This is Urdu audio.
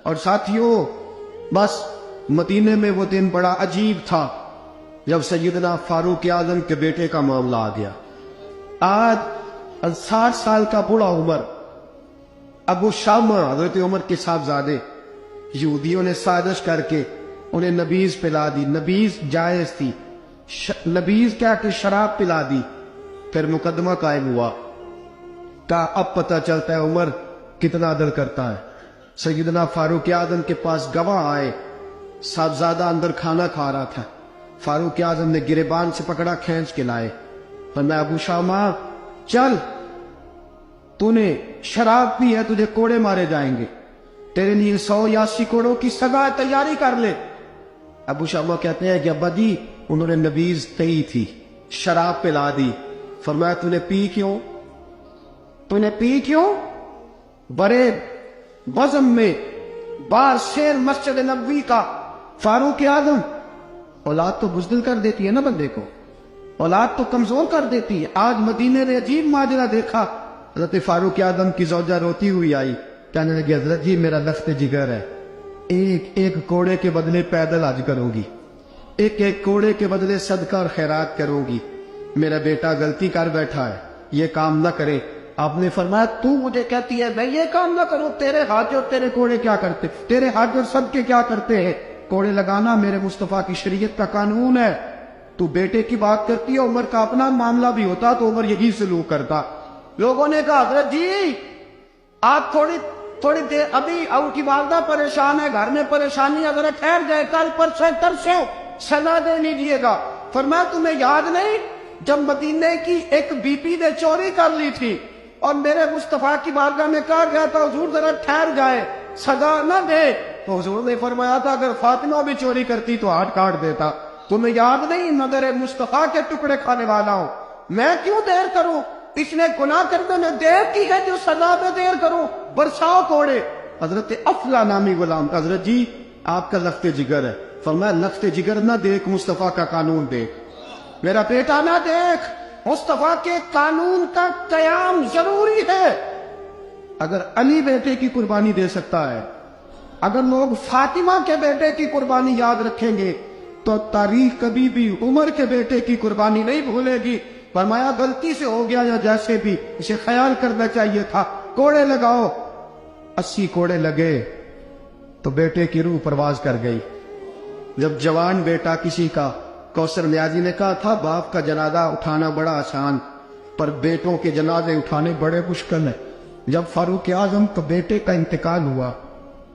اور ساتھیوں، بس مدینے میں وہ دن بڑا عجیب تھا جب سیدنا فاروق اعظم کے بیٹے کا معاملہ آ گیا۔ آج 60 سال کا بوڑھا عمر، ابو شامہ حضرت عمر کے صاحبزادے، یہودیوں نے سازش کر کے انہیں نبیذ پلا دی۔ نبیذ جائز تھی، نبیذ کیا کہ شراب پلا دی۔ پھر مقدمہ قائم ہوا، کہا اب پتہ چلتا ہے عمر کتنا عدل کرتا ہے۔ سیدنا فاروق اعظم کے پاس گواہ آئے، صاحبزادہ اندر کھانا کھا رہا تھا، فاروق اعظم نے گریبان سے پکڑا، کھینچ کے لائے، فرمایا ابو شامہ چل، تو نے شراب پی ہے، تجھے کوڑے مارے جائیں گے، تیرے لیے 180 کوڑوں کی سزا تیاری کر لے۔ ابو شامہ کہتے ہیں کہ ابا جی انہوں نے نبیذ تئی تھی، شراب پلا دی۔ فرمایا تو نے پی کیوں؟ تو نے پی کیوں؟ بڑے بزم میں بار شیر مسجد نبوی کا فاروق اعظم، اولاد تو بزدل کر دیتی ہے نا بندے کو، اولاد تو کمزور کر دیتی ہے۔ آج مدینے نے عجیب ماجرا دیکھا، حضرت فاروق اعظم کی زوجہ روتی ہوئی آئی، کہنے لگی حضرت جی میرا لخت جگر ہے، ایک کوڑے کے بدلے پیدل حج کروں گی، ایک کوڑے کے بدلے صدقہ اور خیرات کروں گی، میرا بیٹا غلطی کر بیٹھا ہے، یہ کام نہ کرے۔ آپ نے فرمایا تو مجھے کہتی ہے میں یہ کام نہ کروں؟ تیرے حج اور تیرے کوڑے کیا کرتے، تیرے حج اور صدقے کیا کرتے ہیں؟ کوڑے لگانا میرے مصطفیٰ کی شریعت کا قانون ہے۔ تو بیٹے کی بات کرتی ہے، عمر کا اپنا معاملہ بھی ہوتا تو عمر یہی سلوک کرتا۔ لوگوں نے کہا حضرت جی آپ تھوڑی دیر، ابھی ان کی والدہ پریشان ہے، گھر میں پریشانی، اگر ٹھہر جائے، کل پرسوں ترسوں سزا دے لیجیے گا۔ فرمایا تمہیں یاد نہیں جب مدینے کی ایک بی پی نے چوری کر لی تھی اور میرے مصطفیٰ کی بارگاہ میں کہا گیا تھا حضور ذرا ٹھہر جائے، سزا نہ دے، تو حضور نے فرمایا تھا اگر فاطمہ بھی چوری کرتی تو ہاتھ کاٹ دیتا۔ تمہیں یاد نہیں نظر مصطفیٰ کے ٹکڑے کھانے والا ہوں، میں کیوں دیر کروں؟ اس نے گناہ کرنے میں دیر کی ہے جو سزا میں دیر کروں؟ برساؤ کوڑے۔ حضرت افلا نامی غلام، حضرت جی آپ کا لخت جگر ہے۔ فرمایا لخت جگر نہ دیکھ، مصطفیٰ کا قانون دیکھ، میرا بیٹا نہ دیکھ، مصطفیٰ کے قانون کا قیام ضروری ہے۔ اگر علی بیٹے کی قربانی دے سکتا ہے، اگر لوگ فاطمہ کے بیٹے کی قربانی یاد رکھیں گے تو تاریخ کبھی بھی عمر کے بیٹے کی قربانی نہیں بھولے گی۔ فرمایا غلطی سے ہو گیا یا جیسے بھی، اسے خیال کرنا چاہیے تھا، کوڑے لگاؤ۔ 80 کوڑے لگے تو بیٹے کی روح پرواز کر گئی۔ جب جوان بیٹا کسی کا، کوثر نیازی نے کہا تھا باپ کا جنازہ اٹھانا بڑا آسان، پر بیٹوں کے جنازے اٹھانے بڑے مشکل ہیں۔ جب فاروق اعظم کے بیٹے کا انتقال ہوا